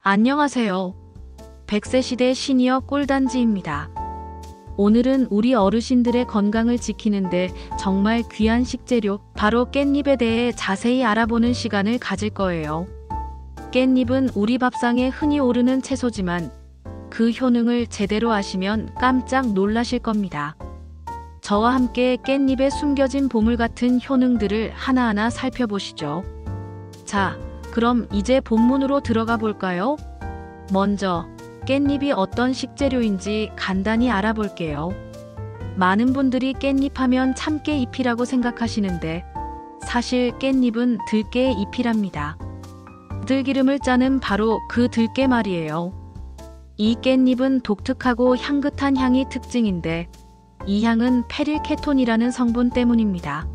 안녕하세요. 100세 시대 시니어 꿀단지입니다. 오늘은 우리 어르신들의 건강을 지키는데 정말 귀한 식재료, 바로 깻잎에 대해 자세히 알아보는 시간을 가질 거예요. 깻잎은 우리 밥상에 흔히 오르는 채소지만 그 효능을 제대로 아시면 깜짝 놀라실 겁니다. 저와 함께 깻잎에 숨겨진 보물 같은 효능들을 하나하나 살펴보시죠. 자, 그럼 이제 본문으로 들어가 볼까요? 먼저 깻잎이 어떤 식재료인지 간단히 알아볼게요. 많은 분들이 깻잎 하면 참깨 잎이라고 생각하시는데 사실 깻잎은 들깨의 잎이랍니다. 들기름을 짜는 바로 그 들깨 말이에요. 이 깻잎은 독특하고 향긋한 향이 특징인데 이 향은 페릴케톤이라는 성분 때문입니다.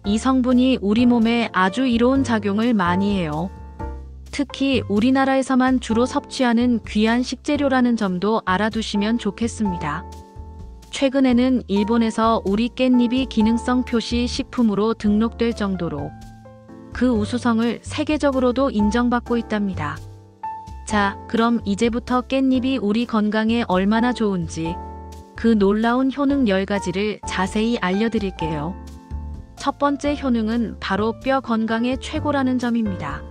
이 성분이 우리 몸에 아주 이로운 작용을 많이 해요. 특히 우리나라에서만 주로 섭취하는 귀한 식재료라는 점도 알아두시면 좋겠습니다. 최근에는 일본에서 우리 깻잎이 기능성 표시 식품으로 등록될 정도로 그 우수성을 세계적으로도 인정받고 있답니다. 자, 그럼 이제부터 깻잎이 우리 건강에 얼마나 좋은지 그 놀라운 효능 10가지를 자세히 알려드릴게요. 첫 번째 효능은 바로 뼈 건강에 최고라는 점입니다.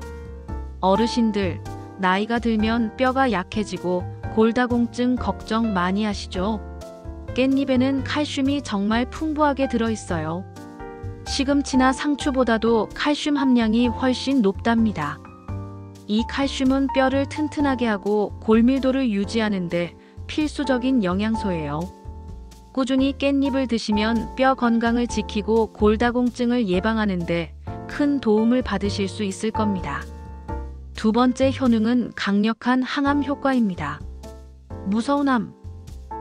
어르신들, 나이가 들면 뼈가 약해지고 골다공증 걱정 많이 하시죠? 깻잎에는 칼슘이 정말 풍부하게 들어있어요. 시금치나 상추보다도 칼슘 함량이 훨씬 높답니다. 이 칼슘은 뼈를 튼튼하게 하고 골밀도를 유지하는데 필수적인 영양소예요. 꾸준히 깻잎을 드시면 뼈 건강을 지키고 골다공증을 예방하는데 큰 도움을 받으실 수 있을 겁니다. 두 번째 효능은 강력한 항암 효과입니다. 무서운 암.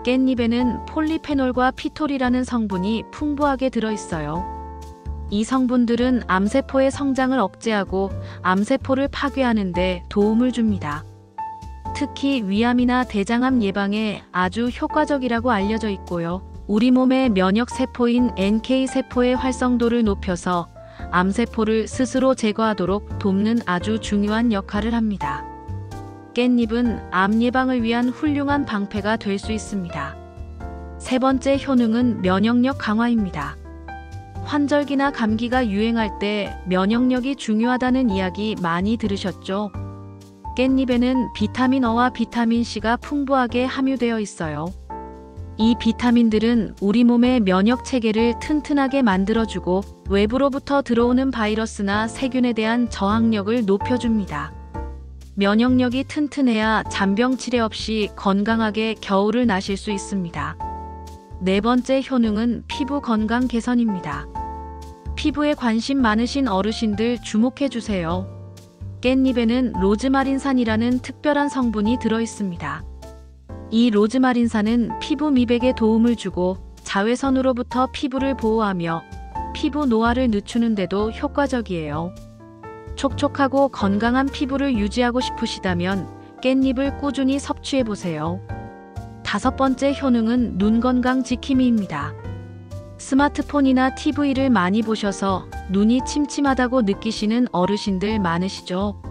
깻잎에는 폴리페놀과 피톨이라는 성분이 풍부하게 들어있어요. 이 성분들은 암세포의 성장을 억제하고 암세포를 파괴하는 데 도움을 줍니다. 특히 위암이나 대장암 예방에 아주 효과적이라고 알려져 있고요. 우리 몸의 면역세포인 NK세포의 활성도를 높여서 암세포를 스스로 제거하도록 돕는 아주 중요한 역할을 합니다. 깻잎은 암 예방을 위한 훌륭한 방패가 될 수 있습니다. 세 번째 효능은 면역력 강화입니다. 환절기나 감기가 유행할 때 면역력이 중요하다는 이야기 많이 들으셨죠? 깻잎에는 비타민 O와 비타민 C가 풍부하게 함유되어 있어요. 이 비타민들은 우리 몸의 면역 체계를 튼튼하게 만들어주고 외부로부터 들어오는 바이러스나 세균에 대한 저항력을 높여줍니다. 면역력이 튼튼해야 잔병 치레 없이 건강하게 겨울을 나실 수 있습니다. 네 번째 효능은 피부 건강 개선입니다. 피부에 관심 많으신 어르신들 주목해주세요. 깻잎에는 로즈마린산이라는 특별한 성분이 들어있습니다. 이 로즈마린산은 피부 미백에 도움을 주고 자외선으로부터 피부를 보호하며 피부 노화를 늦추는 데도 효과적이에요. 촉촉하고 건강한 피부를 유지하고 싶으시다면 깻잎을 꾸준히 섭취해보세요. 다섯 번째 효능은 눈 건강 지킴이입니다. 스마트폰이나 TV를 많이 보셔서 눈이 침침하다고 느끼시는 어르신들 많으시죠?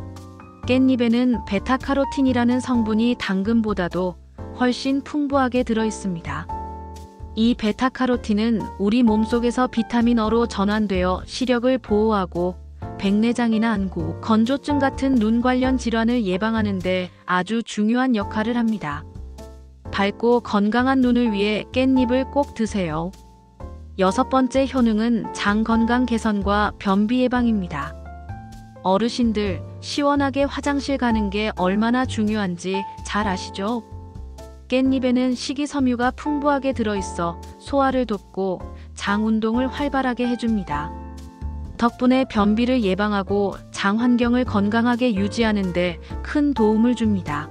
깻잎에는 베타카로틴이라는 성분이 당근보다도 훨씬 풍부하게 들어있습니다. 이 베타카로틴은 우리 몸속에서 비타민 O로 전환되어 시력을 보호하고 백내장이나 안구, 건조증 같은 눈 관련 질환을 예방하는 데 아주 중요한 역할을 합니다. 밝고 건강한 눈을 위해 깻잎을 꼭 드세요. 여섯 번째 효능은 장 건강 개선과 변비 예방입니다. 어르신들, 시원하게 화장실 가는 게 얼마나 중요한지 잘 아시죠? 깻잎에는 식이섬유가 풍부하게 들어있어 소화를 돕고 장 운동을 활발하게 해줍니다. 덕분에 변비를 예방하고 장 환경을 건강하게 유지하는 데 큰 도움을 줍니다.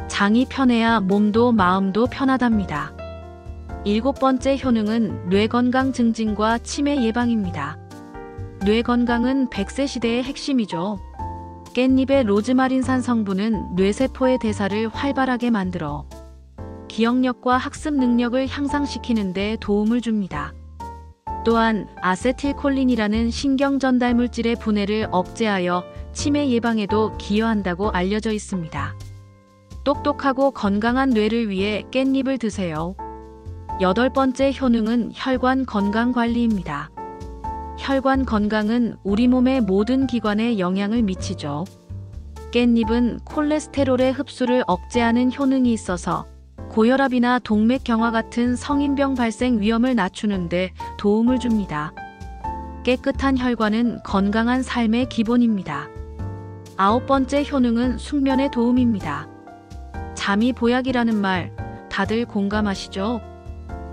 장이 편해야 몸도 마음도 편하답니다. 일곱 번째 효능은 뇌 건강 증진과 치매 예방입니다. 뇌 건강은 100세 시대의 핵심이죠. 깻잎의 로즈마린산 성분은 뇌세포의 대사를 활발하게 만들어 기억력과 학습 능력을 향상시키는 데 도움을 줍니다. 또한 아세틸콜린이라는 신경 전달 물질의 분해를 억제하여 치매 예방에도 기여한다고 알려져 있습니다. 똑똑하고 건강한 뇌를 위해 깻잎을 드세요. 8번째 효능은 혈관 건강 관리입니다. 혈관 건강은 우리 몸의 모든 기관에 영향을 미치죠. 깻잎은 콜레스테롤의 흡수를 억제하는 효능이 있어서 고혈압이나 동맥경화 같은 성인병 발생 위험을 낮추는 데 도움을 줍니다. 깨끗한 혈관은 건강한 삶의 기본입니다. 9번째 효능은 숙면에 도움입니다. 잠이 보약이라는 말 다들 공감하시죠?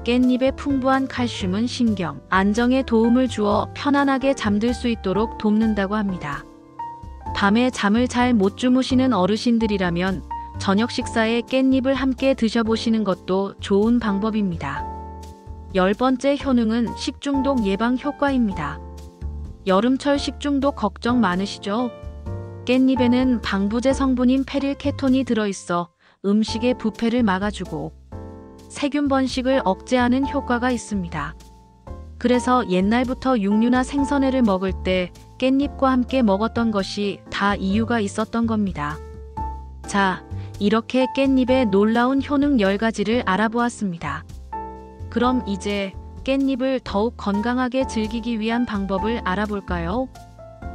깻잎의 풍부한 칼슘은 신경 안정에 도움을 주어 편안하게 잠들 수 있도록 돕는다고 합니다. 밤에 잠을 잘 못 주무시는 어르신들이라면 저녁 식사에 깻잎을 함께 드셔보시는 것도 좋은 방법입니다. 10번째 효능은 식중독 예방 효과입니다. 여름철 식중독 걱정 많으시죠? 깻잎에는 방부제 성분인 페릴케톤이 들어있어 음식의 부패를 막아주고 세균 번식을 억제하는 효과가 있습니다. 그래서 옛날부터 육류나 생선회를 먹을 때 깻잎과 함께 먹었던 것이 다 이유가 있었던 겁니다. 자, 이렇게 깻잎의 놀라운 효능 10가지를 알아보았습니다. 그럼 이제 깻잎을 더욱 건강하게 즐기기 위한 방법을 알아볼까요?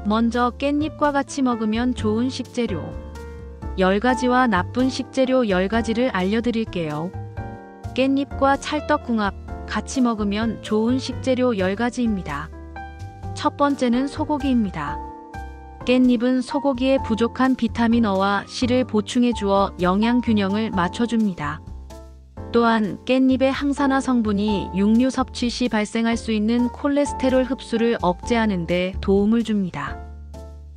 먼저 깻잎과 같이 먹으면 좋은 식재료 10가지와 나쁜 식재료 10가지를 알려드릴게요. 깻잎과 찰떡궁합 같이 먹으면 좋은 식재료 10가지입니다. 첫 번째는 소고기입니다. 깻잎은 소고기에 부족한 비타민 E와 C를 보충해 주어 영양 균형을 맞춰줍니다. 또한 깻잎의 항산화 성분이 육류 섭취 시 발생할 수 있는 콜레스테롤 흡수를 억제하는 데 도움을 줍니다.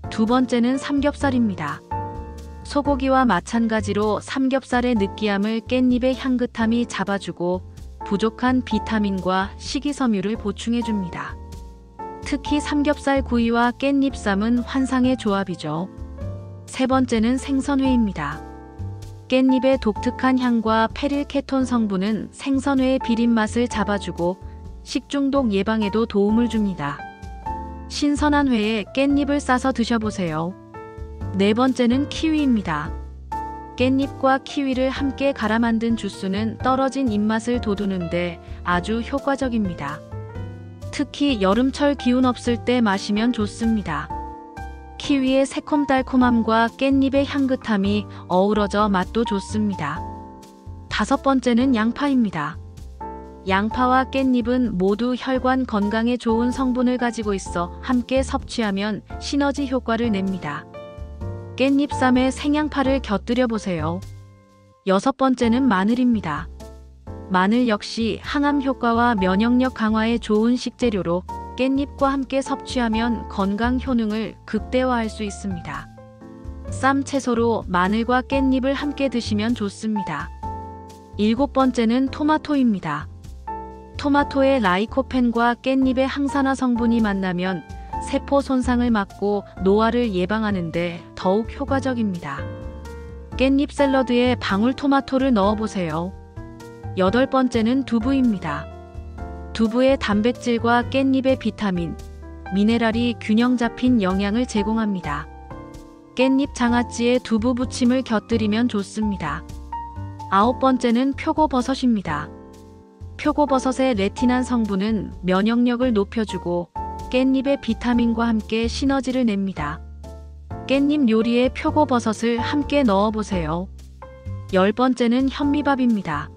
두 번째는 삼겹살입니다. 소고기와 마찬가지로 삼겹살의 느끼함을 깻잎의 향긋함이 잡아주고 부족한 비타민과 식이섬유를 보충해줍니다. 특히 삼겹살 구이와 깻잎쌈은 환상의 조합이죠. 세 번째는 생선회입니다. 깻잎의 독특한 향과 페릴케톤 성분은 생선회의 비린 맛을 잡아주고 식중독 예방에도 도움을 줍니다. 신선한 회에 깻잎을 싸서 드셔보세요. 네 번째는 키위입니다. 깻잎과 키위를 함께 갈아 만든 주스는 떨어진 입맛을 돋우는데 아주 효과적입니다. 특히 여름철 기운 없을 때 마시면 좋습니다. 키위의 새콤달콤함과 깻잎의 향긋함이 어우러져 맛도 좋습니다. 다섯 번째는 양파입니다. 양파와 깻잎은 모두 혈관 건강에 좋은 성분을 가지고 있어 함께 섭취하면 시너지 효과를 냅니다. 깻잎쌈에 생양파를 곁들여 보세요. 여섯 번째는 마늘입니다. 마늘 역시 항암 효과와 면역력 강화에 좋은 식재료로 깻잎과 함께 섭취하면 건강 효능을 극대화할 수 있습니다. 쌈 채소로 마늘과 깻잎을 함께 드시면 좋습니다. 일곱 번째는 토마토입니다. 토마토의 라이코펜과 깻잎의 항산화 성분이 만나면 세포 손상을 막고 노화를 예방하는 데 더욱 효과적입니다. 깻잎 샐러드에 방울토마토를 넣어보세요. 여덟 번째는 두부입니다. 두부의 단백질과 깻잎의 비타민, 미네랄이 균형 잡힌 영양을 제공합니다. 깻잎 장아찌에 두부 부침을 곁들이면 좋습니다. 아홉 번째는 표고버섯입니다. 표고버섯의 레티난 성분은 면역력을 높여주고 깻잎의 비타민과 함께 시너지를 냅니다. 깻잎 요리에 표고버섯을 함께 넣어보세요. 열 번째는 현미밥입니다.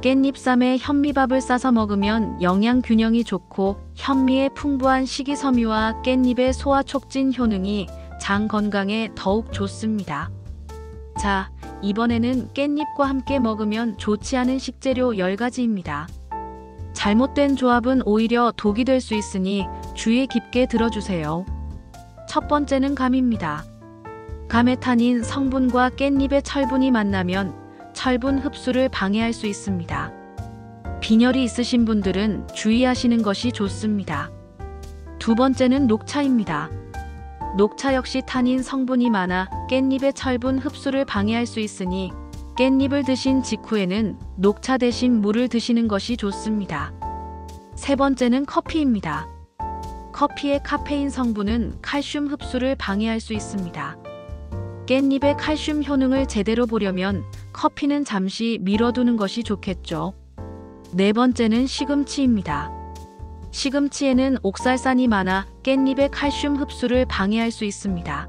깻잎쌈에 현미밥을 싸서 먹으면 영양 균형이 좋고 현미의 풍부한 식이섬유와 깻잎의 소화 촉진 효능이 장 건강에 더욱 좋습니다. 자, 이번에는 깻잎과 함께 먹으면 좋지 않은 식재료 10가지입니다. 잘못된 조합은 오히려 독이 될 수 있으니 주의 깊게 들어주세요. 첫 번째는 감입니다. 감의 타닌 성분과 깻잎의 철분이 만나면 철분 흡수를 방해할 수 있습니다. 빈혈이 있으신 분들은 주의하시는 것이 좋습니다. 두 번째는 녹차입니다. 녹차 역시 타닌 성분이 많아 깻잎의 철분 흡수를 방해할 수 있으니 깻잎을 드신 직후에는 녹차 대신 물을 드시는 것이 좋습니다. 세 번째는 커피입니다. 커피의 카페인 성분은 칼슘 흡수를 방해할 수 있습니다. 깻잎의 칼슘 효능을 제대로 보려면 커피는 잠시 미뤄두는 것이 좋겠죠. 네 번째는 시금치입니다. 시금치에는 옥살산이 많아 깻잎의 칼슘 흡수를 방해할 수 있습니다.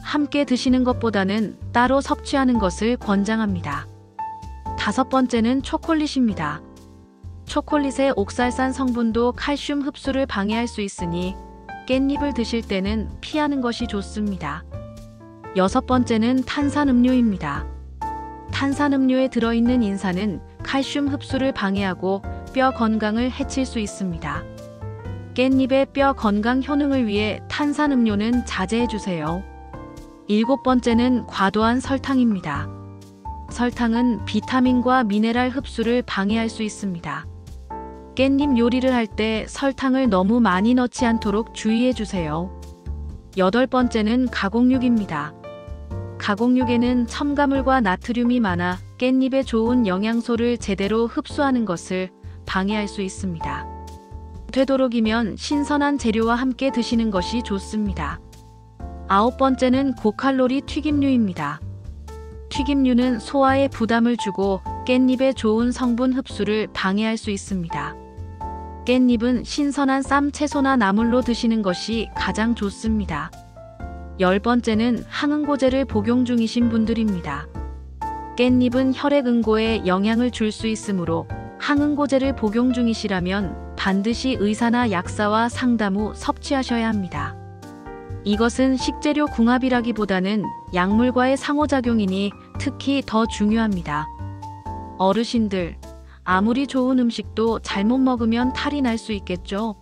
함께 드시는 것보다는 따로 섭취하는 것을 권장합니다. 다섯 번째는 초콜릿입니다. 초콜릿의 옥살산 성분도 칼슘 흡수를 방해할 수 있으니 깻잎을 드실 때는 피하는 것이 좋습니다. 여섯 번째는 탄산음료입니다. 탄산음료에 들어있는 인산은 칼슘 흡수를 방해하고 뼈 건강을 해칠 수 있습니다. 깻잎의 뼈 건강 효능을 위해 탄산음료는 자제해주세요. 일곱 번째는 과도한 설탕입니다. 설탕은 비타민과 미네랄 흡수를 방해할 수 있습니다. 깻잎 요리를 할 때 설탕을 너무 많이 넣지 않도록 주의해주세요. 여덟 번째는 가공육입니다. 가공육에는 첨가물과 나트륨이 많아 깻잎에 좋은 영양소를 제대로 흡수하는 것을 방해할 수 있습니다. 되도록이면 신선한 재료와 함께 드시는 것이 좋습니다. 아홉 번째는 고칼로리 튀김류입니다. 튀김류는 소화에 부담을 주고 깻잎의 좋은 성분 흡수를 방해할 수 있습니다. 깻잎은 신선한 쌈 채소나 나물로 드시는 것이 가장 좋습니다. 열 번째는 항응고제를 복용 중이신 분들입니다. 깻잎은 혈액 응고에 영향을 줄 수 있으므로 항응고제를 복용 중이시라면 반드시 의사나 약사와 상담 후 섭취하셔야 합니다. 이것은 식재료 궁합이라기보다는 약물과의 상호작용이니 특히 더 중요합니다. 어르신들, 아무리 좋은 음식도 잘못 먹으면 탈이 날 수 있겠죠.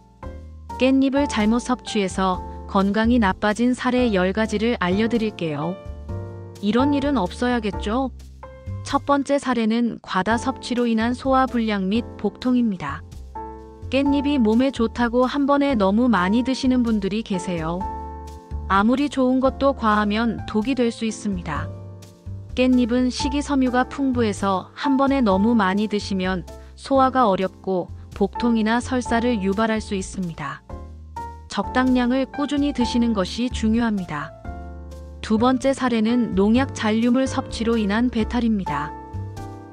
깻잎을 잘못 섭취해서 건강이 나빠진 사례 10가지를 알려드릴게요. 이런 일은 없어야겠죠? 첫 번째 사례는 과다 섭취로 인한 소화불량 및 복통입니다. 깻잎이 몸에 좋다고 한 번에 너무 많이 드시는 분들이 계세요. 아무리 좋은 것도 과하면 독이 될 수 있습니다. 깻잎은 식이섬유가 풍부해서 한 번에 너무 많이 드시면 소화가 어렵고 복통이나 설사를 유발할 수 있습니다. 적당량을 꾸준히 드시는 것이 중요합니다. 두 번째 사례는 농약 잔류물 섭취로 인한 배탈입니다.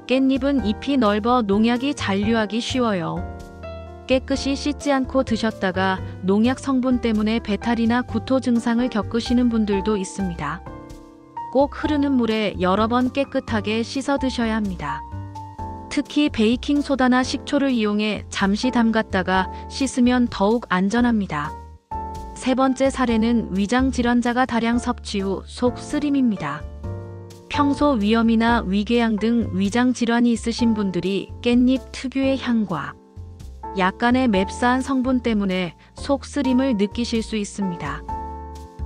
깻잎은 잎이 넓어 농약이 잔류하기 쉬워요. 깨끗이 씻지 않고 드셨다가 농약 성분 때문에 배탈이나 구토 증상을 겪으시는 분들도 있습니다. 꼭 흐르는 물에 여러 번 깨끗하게 씻어 드셔야 합니다. 특히 베이킹소다나 식초를 이용해 잠시 담갔다가 씻으면 더욱 안전합니다. 세 번째 사례는 위장 질환자가 다량 섭취 후 속 쓰림입니다. 평소 위염이나 위궤양 등 위장 질환이 있으신 분들이 깻잎 특유의 향과 약간의 맵싸한 성분 때문에 속 쓰림을 느끼실 수 있습니다.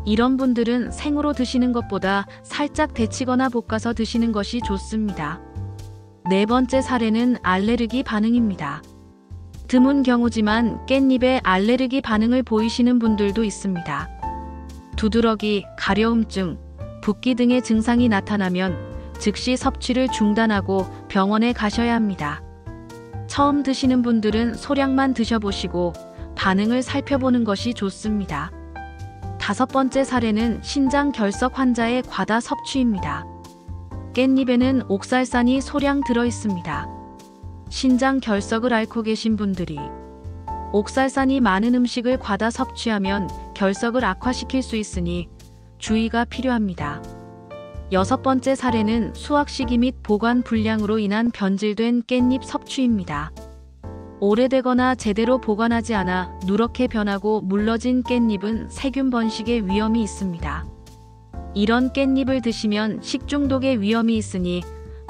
이런 분들은 생으로 드시는 것보다 살짝 데치거나 볶아서 드시는 것이 좋습니다. 네 번째 사례는 알레르기 반응입니다. 드문 경우지만 깻잎에 알레르기 반응을 보이시는 분들도 있습니다. 두드러기, 가려움증, 붓기 등의 증상이 나타나면 즉시 섭취를 중단하고 병원에 가셔야 합니다. 처음 드시는 분들은 소량만 드셔보시고 반응을 살펴보는 것이 좋습니다. 다섯 번째 사례는 신장 결석 환자의 과다 섭취입니다. 깻잎에는 옥살산이 소량 들어 있습니다. 신장 결석을 앓고 계신 분들이 옥살산이 많은 음식을 과다 섭취하면 결석을 악화시킬 수 있으니 주의가 필요합니다. 여섯 번째 사례는 수확시기 및 보관 불량으로 인한 변질된 깻잎 섭취입니다. 오래되거나 제대로 보관하지 않아 누렇게 변하고 물러진 깻잎은 세균 번식의 위험이 있습니다. 이런 깻잎을 드시면 식중독의 위험이 있으니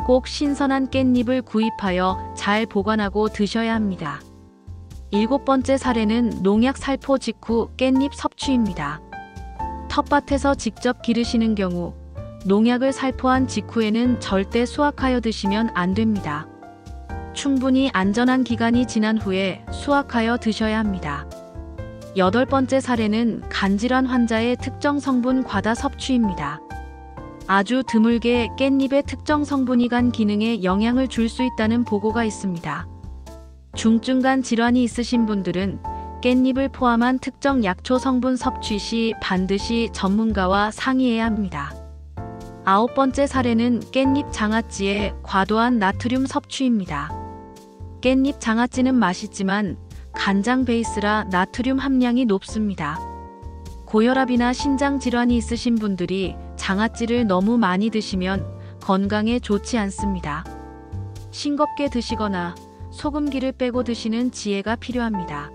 꼭 신선한 깻잎을 구입하여 잘 보관하고 드셔야 합니다. 일곱 번째 사례는 농약 살포 직후 깻잎 섭취입니다. 텃밭에서 직접 기르시는 경우 농약을 살포한 직후에는 절대 수확하여 드시면 안 됩니다. 충분히 안전한 기간이 지난 후에 수확하여 드셔야 합니다. 여덟 번째 사례는 간질환 환자의 특정 성분 과다 섭취입니다. 아주 드물게 깻잎의 특정 성분이 간 기능에 영향을 줄 수 있다는 보고가 있습니다. 중증간 질환이 있으신 분들은 깻잎을 포함한 특정 약초 성분 섭취 시 반드시 전문가와 상의해야 합니다. 9번째 사례는 깻잎 장아찌의 과도한 나트륨 섭취입니다. 깻잎 장아찌는 맛있지만 간장 베이스라 나트륨 함량이 높습니다. 고혈압이나 신장 질환이 있으신 분들이 장아찌를 너무 많이 드시면 건강에 좋지 않습니다. 싱겁게 드시거나 소금기를 빼고 드시는 지혜가 필요합니다.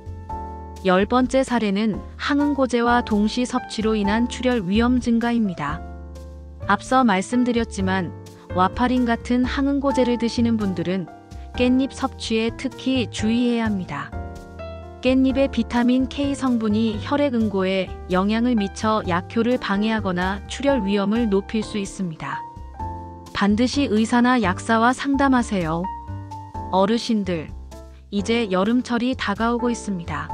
10번째 사례는 항응고제와 동시 섭취로 인한 출혈 위험 증가입니다. 앞서 말씀드렸지만 와파린 같은 항응고제를 드시는 분들은 깻잎 섭취에 특히 주의해야 합니다. 깻잎의 비타민 K 성분이 혈액 응고에 영향을 미쳐 약효를 방해하거나 출혈 위험을 높일 수 있습니다. 반드시 의사나 약사와 상담하세요. 어르신들, 이제 여름철이 다가오고 있습니다.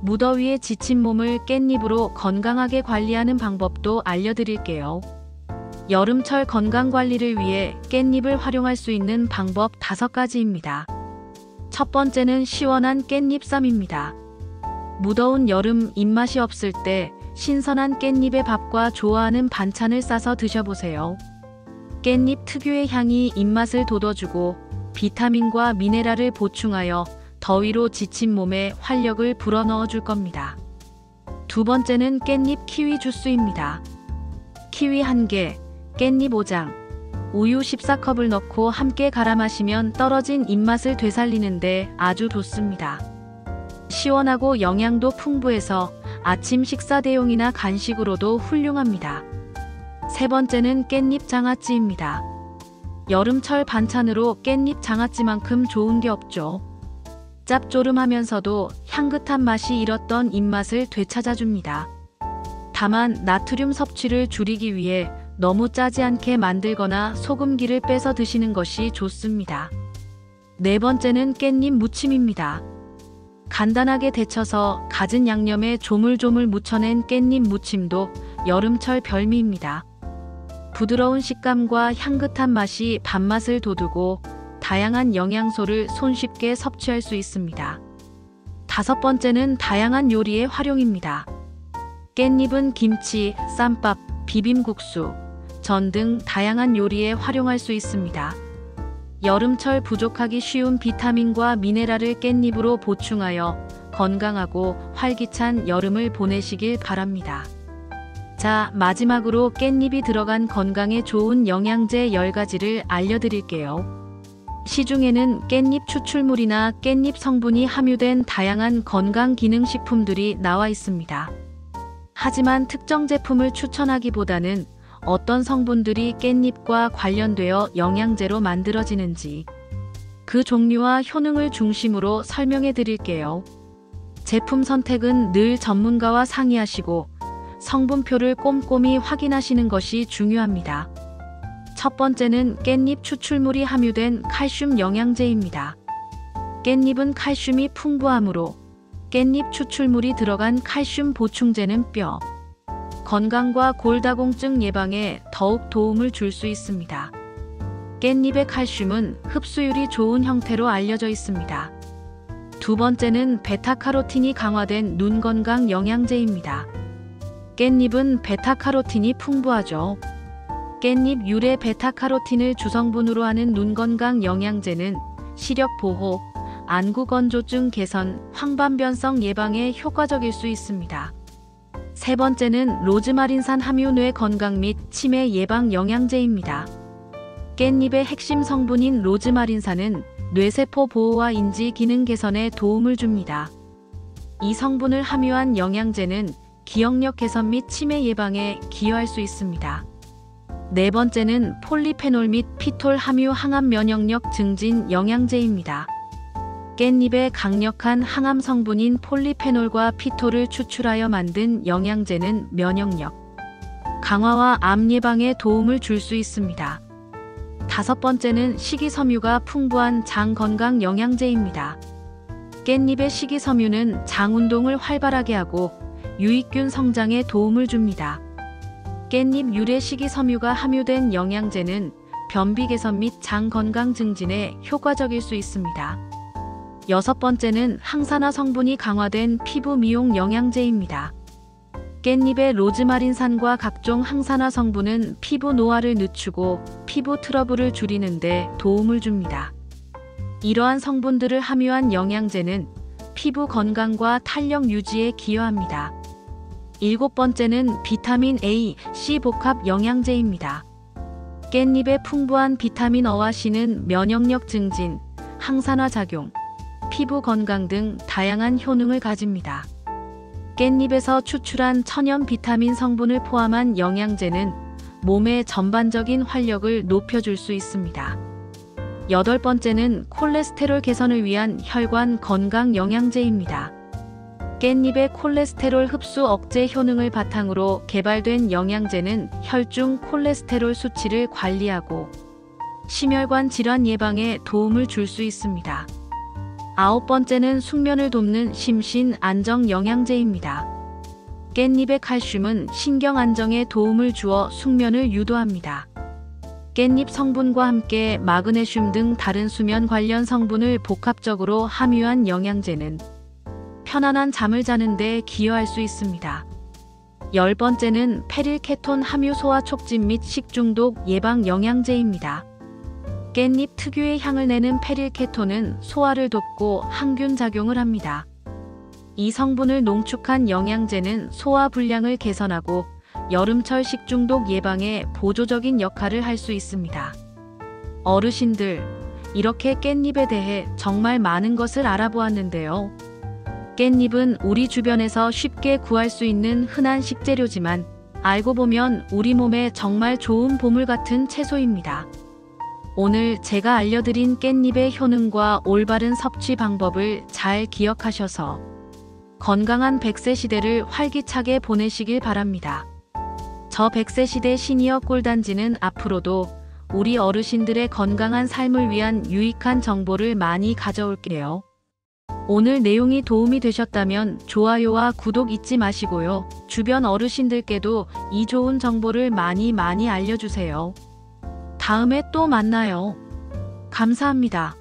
무더위에 지친 몸을 깻잎으로 건강하게 관리하는 방법도 알려드릴게요. 여름철 건강관리를 위해 깻잎을 활용할 수 있는 방법 5가지입니다. 첫 번째는 시원한 깻잎쌈입니다. 무더운 여름 입맛이 없을 때 신선한 깻잎의 밥과 좋아하는 반찬을 싸서 드셔보세요. 깻잎 특유의 향이 입맛을 돋워주고 비타민과 미네랄을 보충하여 더위로 지친 몸에 활력을 불어넣어 줄 겁니다. 두 번째는 깻잎 키위 주스입니다. 키위 1개, 깻잎 5장, 우유 14컵을 넣고 함께 갈아 마시면 떨어진 입맛을 되살리는데 아주 좋습니다. 시원하고 영양도 풍부해서 아침 식사 대용이나 간식으로도 훌륭합니다. 세 번째는 깻잎 장아찌입니다. 여름철 반찬으로 깻잎 장아찌만큼 좋은 게 없죠. 짭조름하면서도 향긋한 맛이 잃었던 입맛을 되찾아줍니다. 다만 나트륨 섭취를 줄이기 위해 너무 짜지 않게 만들거나 소금기를 빼서 드시는 것이 좋습니다. 네 번째는 깻잎 무침입니다. 간단하게 데쳐서 갖은 양념에 조물조물 무쳐낸 깻잎 무침도 여름철 별미입니다. 부드러운 식감과 향긋한 맛이 밥맛을 돋우고 다양한 영양소를 손쉽게 섭취할 수 있습니다. 다섯 번째는 다양한 요리의 활용입니다. 깻잎은 김치, 쌈밥, 비빔국수, 전 등 다양한 요리에 활용할 수 있습니다. 여름철 부족하기 쉬운 비타민과 미네랄을 깻잎으로 보충하여 건강하고 활기찬 여름을 보내시길 바랍니다. 자, 마지막으로 깻잎이 들어간 건강에 좋은 영양제 10가지를 알려드릴게요. 시중에는 깻잎 추출물이나 깻잎 성분이 함유된 다양한 건강기능식품들이 나와 있습니다. 하지만 특정 제품을 추천하기보다는 어떤 성분들이 깻잎과 관련되어 영양제로 만들어지는지 그 종류와 효능을 중심으로 설명해 드릴게요. 제품 선택은 늘 전문가와 상의하시고 성분표를 꼼꼼히 확인하시는 것이 중요합니다. 첫 번째는 깻잎 추출물이 함유된 칼슘 영양제입니다. 깻잎은 칼슘이 풍부하므로 깻잎 추출물이 들어간 칼슘 보충제는 뼈 건강과 골다공증 예방에 더욱 도움을 줄 수 있습니다. 깻잎의 칼슘은 흡수율이 좋은 형태로 알려져 있습니다. 두 번째는 베타카로틴이 강화된 눈 건강 영양제입니다. 깻잎은 베타카로틴이 풍부하죠. 깻잎 유래 베타카로틴을 주성분으로 하는 눈 건강 영양제는 시력 보호, 안구 건조증 개선, 황반변성 예방에 효과적일 수 있습니다. 세 번째는 로즈마린산 함유 뇌 건강 및 치매 예방 영양제입니다. 깻잎의 핵심 성분인 로즈마린산은 뇌세포 보호와 인지 기능 개선에 도움을 줍니다. 이 성분을 함유한 영양제는 기억력 개선 및 치매 예방에 기여할 수 있습니다. 네 번째는 폴리페놀 및 피톨 함유 항암 면역력 증진 영양제입니다. 깻잎의 강력한 항암 성분인 폴리페놀과 피톨을 추출하여 만든 영양제는 면역력 강화와 암 예방에 도움을 줄 수 있습니다. 다섯 번째는 식이섬유가 풍부한 장 건강 영양제입니다. 깻잎의 식이섬유는 장 운동을 활발하게 하고 유익균 성장에 도움을 줍니다. 깻잎 유래 식이섬유가 함유된 영양제는 변비 개선 및 장 건강 증진에 효과적일 수 있습니다. 6번째는 항산화 성분이 강화된 피부 미용 영양제입니다. 깻잎의 로즈마린산과 각종 항산화 성분은 피부 노화를 늦추고 피부 트러블을 줄이는 데 도움을 줍니다. 이러한 성분들을 함유한 영양제는 피부 건강과 탄력 유지에 기여합니다. 7번째는 비타민 A, C 복합 영양제입니다. 깻잎의 풍부한 비타민 A와 C는 면역력 증진, 항산화 작용, 피부 건강 등 다양한 효능을 가집니다. 깻잎에서 추출한 천연 비타민 성분을 포함한 영양제는 몸의 전반적인 활력을 높여줄 수 있습니다. 8번째는 콜레스테롤 개선을 위한 혈관 건강 영양제입니다. 깻잎의 콜레스테롤 흡수 억제 효능을 바탕으로 개발된 영양제는 혈중 콜레스테롤 수치를 관리하고 심혈관 질환 예방에 도움을 줄 수 있습니다. 9번째는 숙면을 돕는 심신 안정 영양제입니다. 깻잎의 칼슘은 신경 안정에 도움을 주어 숙면을 유도합니다. 깻잎 성분과 함께 마그네슘 등 다른 수면 관련 성분을 복합적으로 함유한 영양제는 편안한 잠을 자는 데 기여할 수 있습니다. 10번째는 페릴케톤 함유 소화 촉진 및 식중독 예방 영양제입니다. 깻잎 특유의 향을 내는 페릴케톤은 소화를 돕고 항균 작용을 합니다. 이 성분을 농축한 영양제는 소화 불량을 개선하고 여름철 식중독 예방에 보조적인 역할을 할 수 있습니다. 어르신들, 이렇게 깻잎에 대해 정말 많은 것을 알아보았는데요. 깻잎은 우리 주변에서 쉽게 구할 수 있는 흔한 식재료지만 알고 보면 우리 몸에 정말 좋은 보물 같은 채소입니다. 오늘 제가 알려드린 깻잎의 효능과 올바른 섭취 방법을 잘 기억하셔서 건강한 100세 시대를 활기차게 보내시길 바랍니다. 저 100세 시대 시니어 꿀단지는 앞으로도 우리 어르신들의 건강한 삶을 위한 유익한 정보를 많이 가져올게요. 오늘 내용이 도움이 되셨다면 좋아요와 구독 잊지 마시고요. 주변 어르신들께도 이 좋은 정보를 많이 알려주세요. 다음에 또 만나요. 감사합니다.